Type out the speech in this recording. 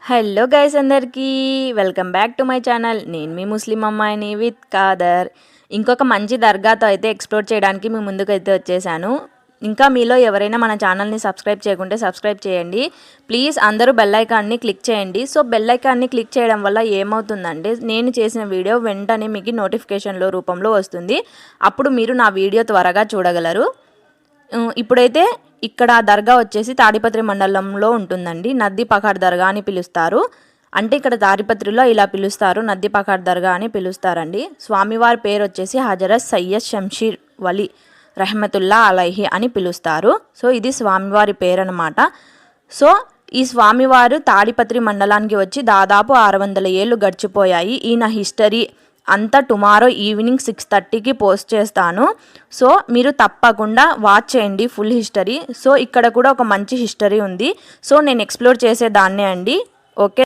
Hello guys అందరికీ welcome back to my channel. నేను మీ ముస్లిం అమ్మాయిని విత్ కాదర్. ఇంకొక మంచి దర్గాతో అయితే ఎక్స్ప్లోర్ చేయడానికి మీ ముందుకైతే వచ్చేసాను. ఇంకా మీలో ఎవరైనా మన ఛానల్ని సబ్స్క్రైబ్ చేయకుంటే సబ్స్క్రైబ్ చేయండి ప్లీజ్. అందరూ బెల్ ఐకాన్ని క్లిక్ చేయండి. సో బెల్ ఐకాన్ని క్లిక్ చేయడం వల్ల ఏమవుతుందంటే నేను చేసిన వీడియో వెంటనే మీకు నోటిఫికేషన్లో రూపంలో వస్తుంది. అప్పుడు మీరు నా వీడియో త్వరగా చూడగలరు. ఇప్పుడైతే ఇక్కడ దర్గా వచ్చేసి తాడిపత్రి మండలంలో ఉంటుందండి. నద్ది పకాడ్ దర్గా అని పిలుస్తారు. అంటే ఇక్కడ తాడిపత్రిలో ఇలా పిలుస్తారు, నద్ది పకాడ్ దర్గా అని పిలుస్తారండి. స్వామివారి పేరు వచ్చేసి హజరత్ సయ్యద్ షంషీర్ వలి రహమతుల్లా అలైహి అని పిలుస్తారు. సో ఇది స్వామివారి పేరు అనమాట. సో ఈ స్వామివారు తాడిపత్రి మండలానికి వచ్చి దాదాపు 600 ఏళ్ళు గడిచిపోయాయి. ఈయన హిస్టరీ అంతా టుమారో ఈవినింగ్ 6:30కి పోస్ట్ చేస్తాను. సో మీరు తప్పకుండా వాచ్ చేయండి ఫుల్ హిస్టరీ. సో ఇక్కడ కూడా ఒక మంచి హిస్టరీ ఉంది. సో నేను ఎక్స్ప్లోర్ చేసేదాన్నే అండి. ఓకే.